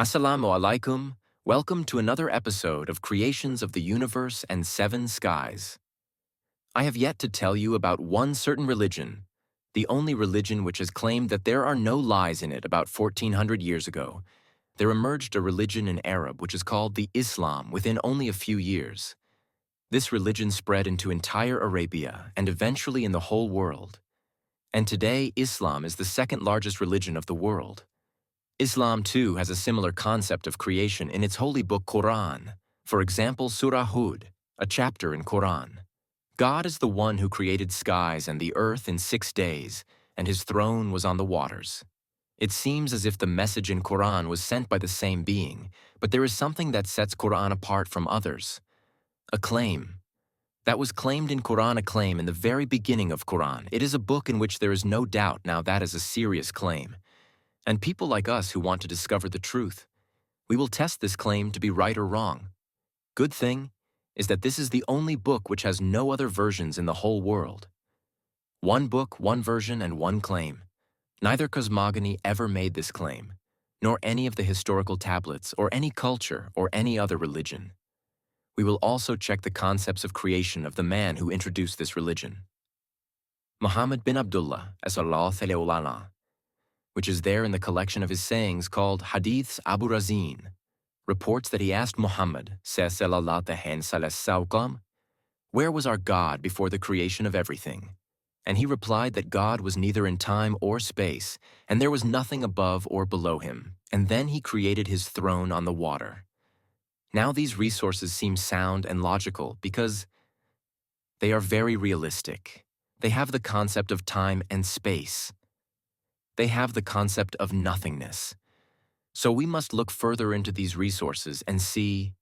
Assalamu alaikum. Welcome to another episode of Creations of the Universe and Seven Skies. I have yet to tell you about one certain religion, the only religion which has claimed that there are no lies in it. About 1400 years ago, there emerged a religion in Arab which is called the Islam within only a few years. This religion spread into entire Arabia and eventually in the whole world. And today, Islam is the second largest religion of the world. Islam, too, has a similar concept of creation in its holy book Quran. For example, Surah Hud, a chapter in Quran. God is the one who created skies and the earth in 6 days, and his throne was on the waters. It seems as if the message in Quran was sent by the same being, but there is something that sets Quran apart from others. A claim. That was claimed in Quran, a claim in the very beginning of Quran. It is a book in which there is no doubt. Now that is a serious claim. And people like us who want to discover the truth, we will test this claim to be right or wrong. Good thing is that this is the only book which has no other versions in the whole world. One book, one version, and one claim. Neither cosmogony ever made this claim, nor any of the historical tablets, or any culture, or any other religion. We will also check the concepts of creation of the man who introduced this religion. Muhammad bin Abdullah, as-Sallallahu which is there in the collection of his sayings called Hadiths Abu Razin, reports that he asked Muhammad, where was our God before the creation of everything? And he replied that God was neither in time or space, and there was nothing above or below him, and then he created his throne on the water. Now these resources seem sound and logical because they are very realistic. They have the concept of time and space. They have the concept of nothingness. So we must look further into these resources and see,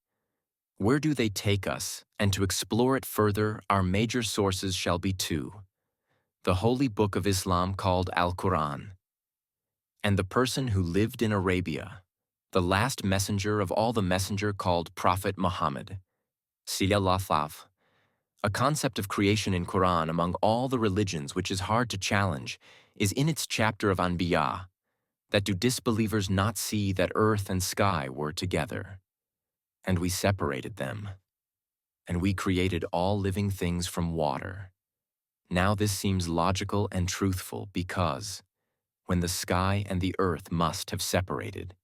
where do they take us? And to explore it further, our major sources shall be two: the holy book of Islam called Al-Quran, and the person who lived in Arabia, the last messenger of all the messenger called Prophet Muhammad. A concept of creation in Quran among all the religions which is hard to challenge is in its chapter of Anbiya, that do disbelievers not see that earth and sky were together? And we separated them, and we created all living things from water. Now this seems logical and truthful because, when the sky and the earth must have separated,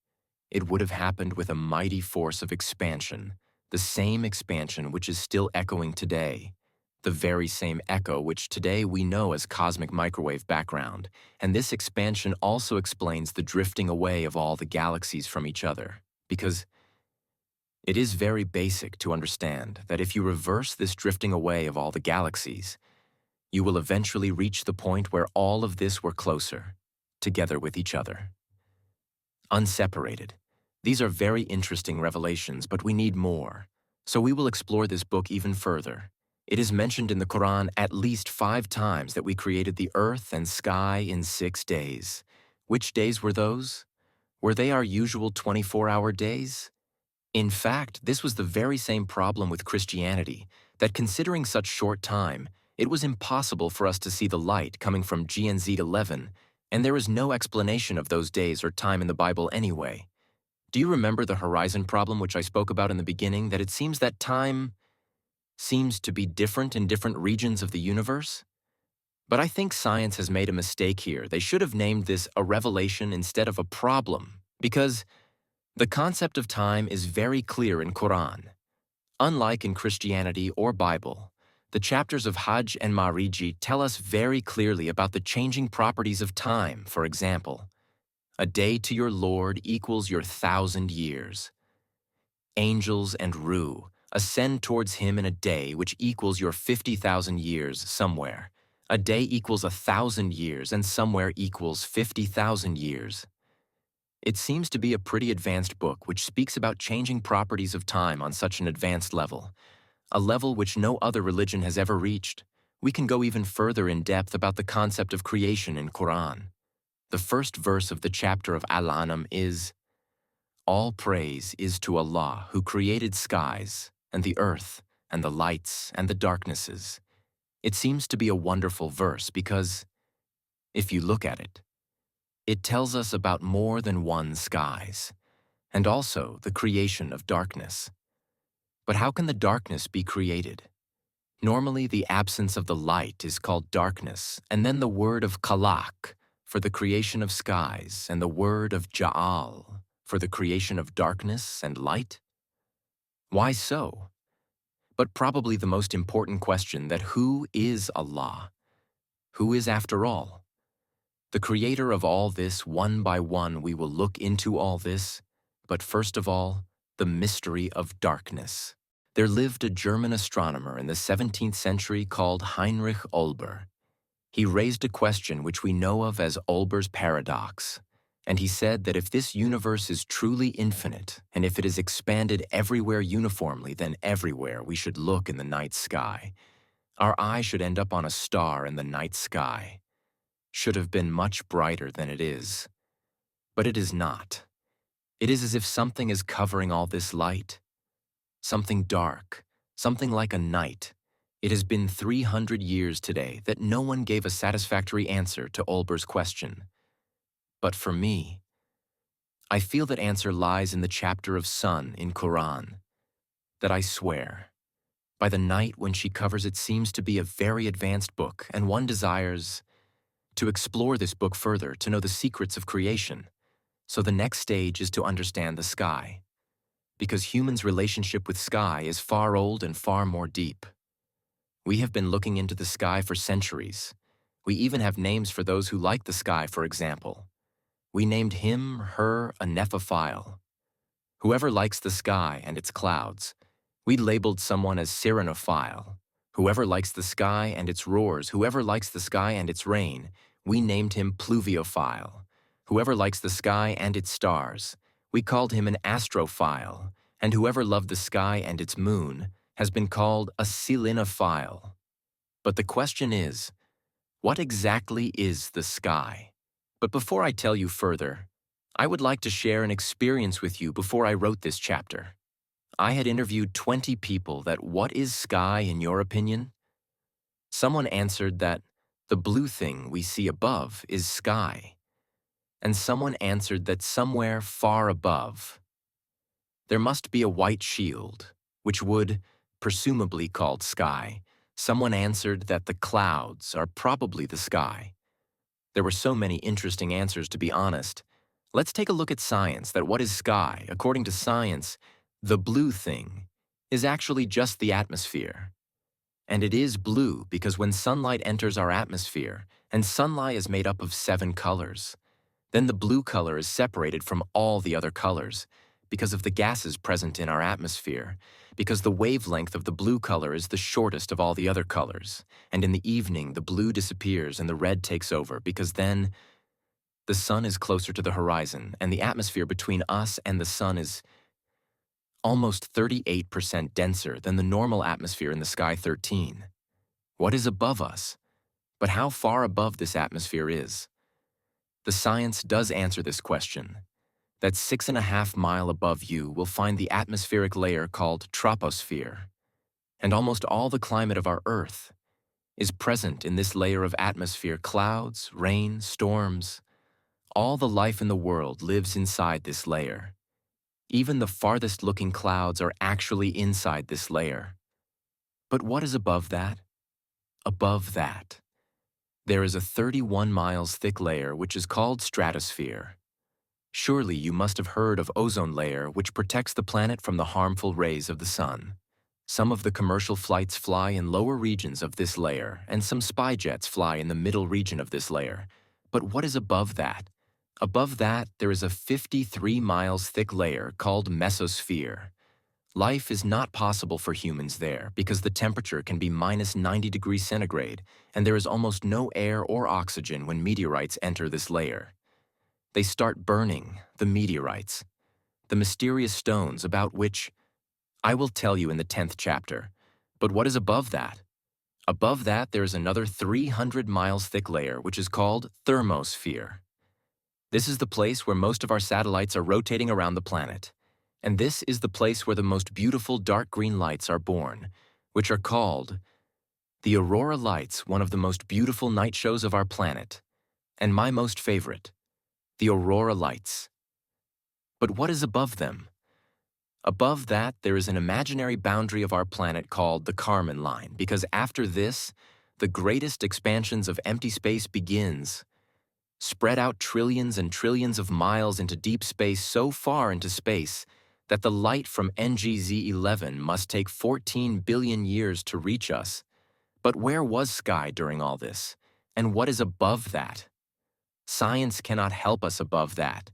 it would have happened with a mighty force of expansion, the same expansion which is still echoing today, the very same echo which today we know as cosmic microwave background, and this expansion also explains the drifting away of all the galaxies from each other, because it is very basic to understand that if you reverse this drifting away of all the galaxies, you will eventually reach the point where all of this were closer, together with each other. Unseparated. These are very interesting revelations, but we need more. So we will explore this book even further. It is mentioned in the Quran at least 5 times that we created the earth and sky in 6 days. Which days were those? Were they our usual 24-hour days? In fact, this was the very same problem with Christianity, that considering such short time, it was impossible for us to see the light coming from GNZ 11, and there is no explanation of those days or time in the Bible anyway. Do you remember the horizon problem which I spoke about in the beginning, that it seems that time seems to be different in different regions of the universe? But I think science has made a mistake here. They should have named this a revelation instead of a problem, because the concept of time is very clear in Quran. Unlike in Christianity or Bible, the chapters of Hajj and Mariji tell us very clearly about the changing properties of time. For example, a day to your Lord equals your 1,000 years. Angels and Ruh ascend towards him in a day which equals your 50,000 years somewhere. A day equals 1,000 years and somewhere equals 50,000 years. It seems to be a pretty advanced book which speaks about changing properties of time on such an advanced level, a level which no other religion has ever reached. We can go even further in depth about the concept of creation in Quran. The first verse of the chapter of Al-An'am is, "All praise is to Allah who created skies and the earth and the lights and the darknesses." It seems to be a wonderful verse because, if you look at it, it tells us about more than one skies. and also the creation of darkness. But how can the darkness be created? Normally, the absence of the light is called darkness, and then the word of kalak for the creation of skies, and the word of ja'al for the creation of darkness and light? Why so? But probably the most important question, that who is Allah? Who is, after all, the creator of all this? One by one we will look into all this, but first of all, the mystery of darkness. There lived a German astronomer in the 17th century called Heinrich Olber. He raised a question which we know of as Olber's paradox, and he said that if this universe is truly infinite, and if it is expanded everywhere uniformly, then everywhere we should look in the night sky. Our eye should end up on a star in the night sky. Should have been much brighter than it is. But it is not. It is as if something is covering all this light. Something dark, something like a night. It has been 300 years today that no one gave a satisfactory answer to Olber's question. But for me, I feel that answer lies in the chapter of sun in Quran, that I swear, by the night when she covers, it seems to be a very advanced book, and one desires to explore this book further, to know the secrets of creation. So the next stage is to understand the sky, because humans' relationship with sky is far old and far more deep. We have been looking into the sky for centuries. We even have names for those who like the sky, for example. We named him, her, a nephophile. Whoever likes the sky and its clouds. We labeled someone as sirenophile. Whoever likes the sky and its roars, whoever likes the sky and its rain, we named him pluviophile. Whoever likes the sky and its stars, we called him an astrophile. And whoever loved the sky and its moon has been called a selenophile. But the question is, what exactly is the sky? But before I tell you further, I would like to share an experience with you before I wrote this chapter. I had interviewed 20 people that what is sky in your opinion? Someone answered that the blue thing we see above is sky. And someone answered that somewhere far above there must be a white shield, which would, presumably called sky. Someone answered that the clouds are probably the sky. There were so many interesting answers, to be honest. Let's take a look at science, that what is sky? According to science, the blue thing is actually just the atmosphere. And it is blue because when sunlight enters our atmosphere, and sunlight is made up of 7 colors, then the blue color is separated from all the other colors because of the gases present in our atmosphere, because the wavelength of the blue color is the shortest of all the other colors, and in the evening the blue disappears and the red takes over, because then the sun is closer to the horizon, and the atmosphere between us and the sun is almost 38% denser than the normal atmosphere in the sky 13. What is above us? But how far above this atmosphere is? The science does answer this question. That 6.5 miles above you will find the atmospheric layer called troposphere. And almost all the climate of our Earth is present in this layer of atmosphere. Clouds, rain, storms. All the life in the world lives inside this layer. Even the farthest looking clouds are actually inside this layer. But what is above that? Above that, there is a 31 miles thick layer which is called stratosphere. Surely you must have heard of ozone layer, which protects the planet from the harmful rays of the sun. Some of the commercial flights fly in lower regions of this layer, and some spy jets fly in the middle region of this layer. But what is above that? Above that, there is a 53 miles thick layer called mesosphere. Life is not possible for humans there because the temperature can be minus 90 degrees centigrade, and there is almost no air or oxygen when meteorites enter this layer. They start burning, the meteorites, the mysterious stones about which I will tell you in the 10th chapter. But what is above that? Above that, there is another 300 miles thick layer which is called thermosphere. This is the place where most of our satellites are rotating around the planet. And this is the place where the most beautiful dark green lights are born, which are called the aurora lights, one of the most beautiful night shows of our planet, and my most favorite, the aurora lights. But what is above them? Above that, there is an imaginary boundary of our planet called the Kármán line, because after this, the greatest expansions of empty space begins, spread out trillions and trillions of miles into deep space, so far into space that the light from NGZ-11 must take 14 billion years to reach us. But where was sky during all this? And what is above that? Science cannot help us above that,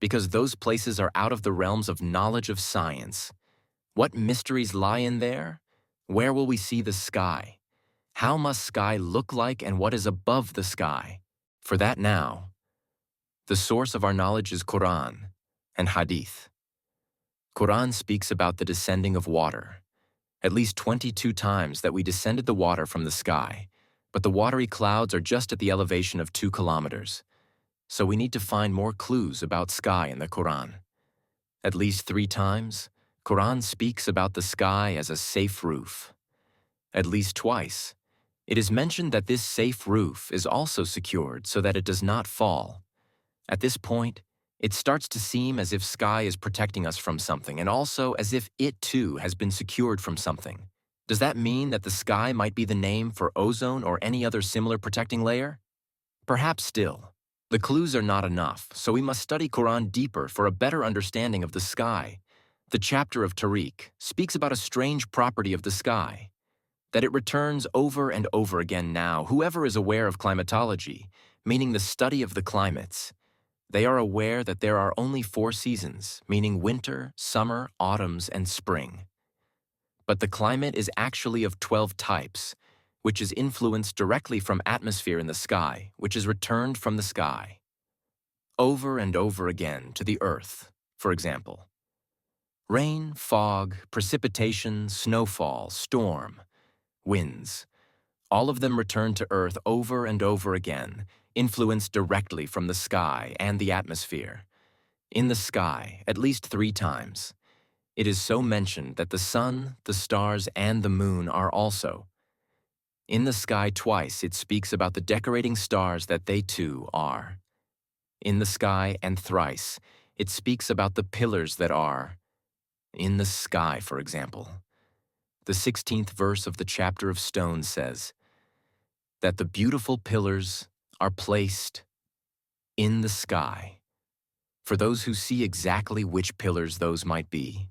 because those places are out of the realms of knowledge of science. What mysteries lie in there? Where will we see the sky? How must sky look like, and what is above the sky? For that now, the source of our knowledge is Quran and Hadith. Quran speaks about the descending of water, at least 22 times that we descended the water from the sky, but the watery clouds are just at the elevation of 2 kilometers. So we need to find more clues about sky in the Quran. At least 3 times, Quran speaks about the sky as a safe roof. At least twice, it is mentioned that this safe roof is also secured so that it does not fall. At this point, it starts to seem as if sky is protecting us from something, and also as if it too has been secured from something. Does that mean that the sky might be the name for ozone or any other similar protecting layer? Perhaps still. The clues are not enough, so we must study Quran deeper for a better understanding of the sky. The chapter of Tariq speaks about a strange property of the sky, that it returns over and over again now. Whoever is aware of climatology, meaning the study of the climates, they are aware that there are only 4 seasons, meaning winter, summer, autumns, and spring. But the climate is actually of 12 types, which is influenced directly from atmosphere in the sky, which is returned from the sky over and over again to the earth, for example. Rain, fog, precipitation, snowfall, storm, winds, all of them return to earth over and over again, influenced directly from the sky and the atmosphere. In the sky, at least 3 times. It is so mentioned that the sun, the stars, and the moon are also. In the sky twice, it speaks about the decorating stars that they too are. In the sky, and thrice, it speaks about the pillars that are. In the sky, for example. The 16th verse of the chapter of stones says that the beautiful pillars are placed in the sky. For those who see exactly which pillars those might be,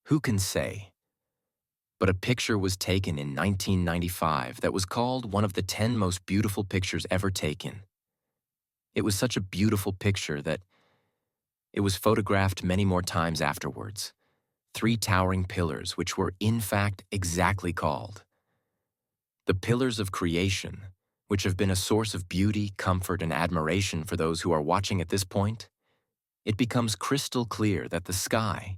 who can say? But a picture was taken in 1995 that was called one of the 10 most beautiful pictures ever taken. It was such a beautiful picture that it was photographed many more times afterwards. 3 towering pillars, which were in fact exactly called the pillars of creation, which have been a source of beauty, comfort, and admiration for those who are watching at this point. It becomes crystal clear that the sky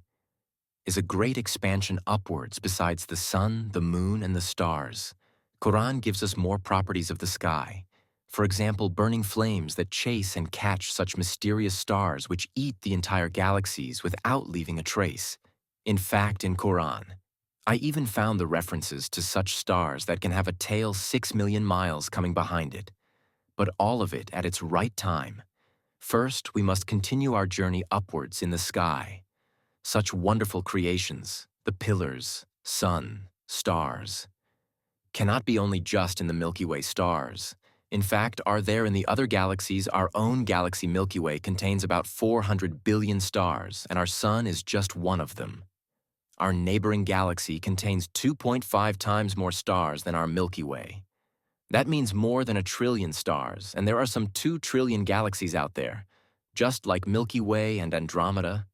is a great expansion upwards besides the sun, the moon, and the stars. Quran gives us more properties of the sky. For example, burning flames that chase and catch such mysterious stars which eat the entire galaxies without leaving a trace. In fact, in Quran, I even found the references to such stars that can have a tail 6 million miles coming behind it. But all of it at its right time. First, we must continue our journey upwards in the sky. Such wonderful creations, the pillars, sun, stars, cannot be only just in the Milky Way stars. In fact, are there in the other galaxies. Our own galaxy Milky Way contains about 400 billion stars, and our sun is just one of them. Our neighboring galaxy contains 2.5 times more stars than our Milky Way. That means more than 1 trillion stars, and there are some 2 trillion galaxies out there, just like Milky Way and Andromeda.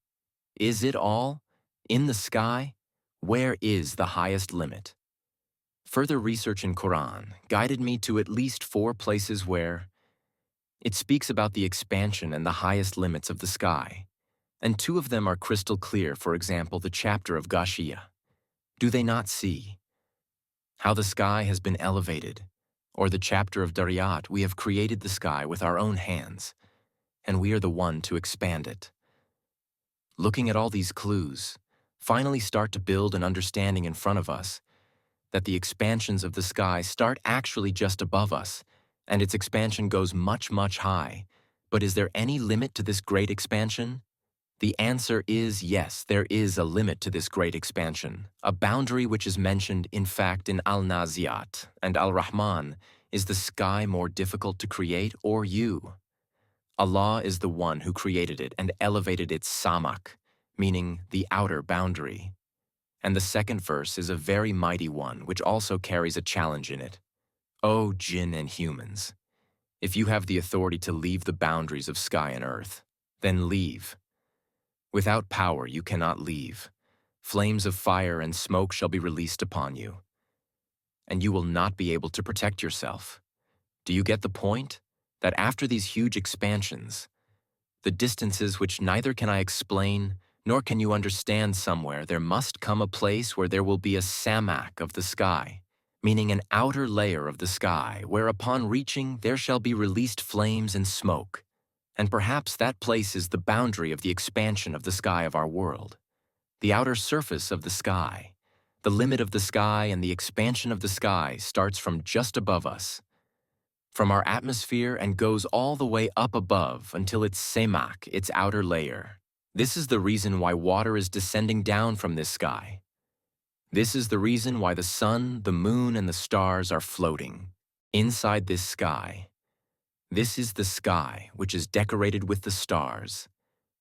Is it all? In the sky? Where is the highest limit? Further research in Quran guided me to at least 4 places where it speaks about the expansion and the highest limits of the sky. And 2 of them are crystal clear, for example, the chapter of Ghashiyah. Do they not see how the sky has been elevated? Or the chapter of Dariyat, we have created the sky with our own hands, and we are the one to expand it. Looking at all these clues, finally start to build an understanding in front of us that the expansions of the sky start actually just above us, and its expansion goes much, much high. But is there any limit to this great expansion? The answer is yes, there is a limit to this great expansion, a boundary which is mentioned, in fact, in Al-Naziat and Al-Rahman. Is the sky more difficult to create or you? Allah is the one who created it and elevated its samak, meaning the outer boundary. And the second verse is a very mighty one, which also carries a challenge in it. O jinn and humans, if you have the authority to leave the boundaries of sky and earth, then leave. Without power you cannot leave. Flames of fire and smoke shall be released upon you, and you will not be able to protect yourself. Do you get the point? That after these huge expansions, the distances which neither can I explain, nor can you understand somewhere, there must come a place where there will be a samak of the sky, meaning an outer layer of the sky, where upon reaching there shall be released flames and smoke. And perhaps that place is the boundary of the expansion of the sky of our world, the outer surface of the sky. The limit of the sky and the expansion of the sky starts from just above us, from our atmosphere, and goes all the way up above until its semak, its outer layer. This is the reason why water is descending down from this sky. This is the reason why the sun, the moon, and the stars are floating inside this sky. This is the sky, which is decorated with the stars.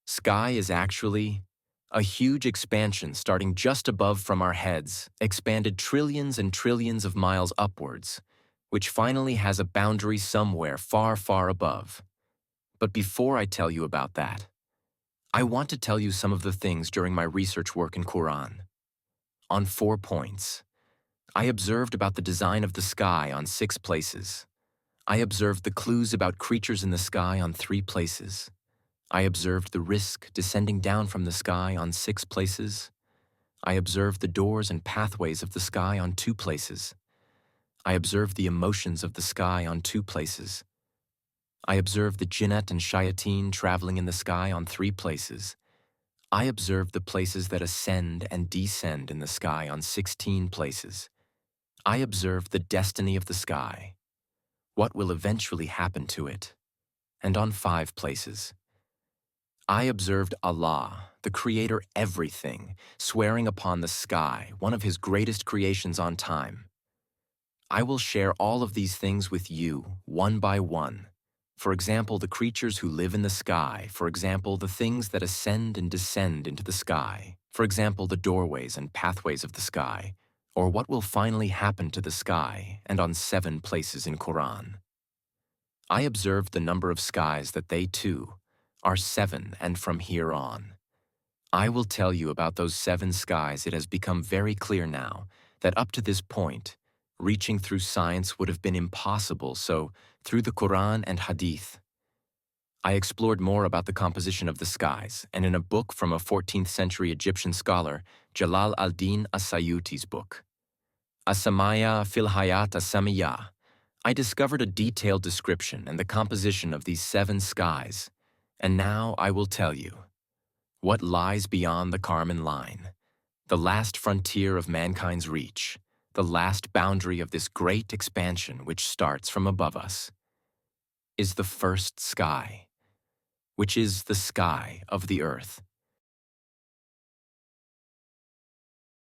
Sky is actually a huge expansion starting just above from our heads, expanded trillions and trillions of miles upwards, which finally has a boundary somewhere far, far above. But before I tell you about that, I want to tell you some of the things during my research work in Quran. On 4 points. I observed about the design of the sky on 6 places. I observed the clues about creatures in the sky on 3 places. I observed the risk descending down from the sky on 6 places. I observed the doors and pathways of the sky on 2 places. I observed the emotions of the sky on 2 places. I observed the jinnat and shayateen traveling in the sky on 3 places. I observed the places that ascend and descend in the sky on 16 places. I observed the destiny of the sky, what will eventually happen to it, and on 5 places. I observed Allah, the Creator everything, swearing upon the sky, one of His greatest creations on time. I will share all of these things with you, one by one. For example, the creatures who live in the sky. For example, the things that ascend and descend into the sky. For example, the doorways and pathways of the sky. Or what will finally happen to the sky, and on 7 places in Quran. I observed the number of skies that they too are 7, and from here on. I will tell you about those 7 skies. It has become very clear now that up to this point, reaching through science would have been impossible, so through the Quran and Hadith, I explored more about the composition of the skies, and in a book from a 14th century Egyptian scholar, Jalal al-Din as-Sayuti's book, As-Samaya fil Hayat as-Samiyah, I discovered a detailed description and the composition of these 7 skies, and now I will tell you what lies beyond the Kármán line, the last frontier of mankind's reach, the last boundary of this great expansion which starts from above us, is the first sky, which is the sky of the earth.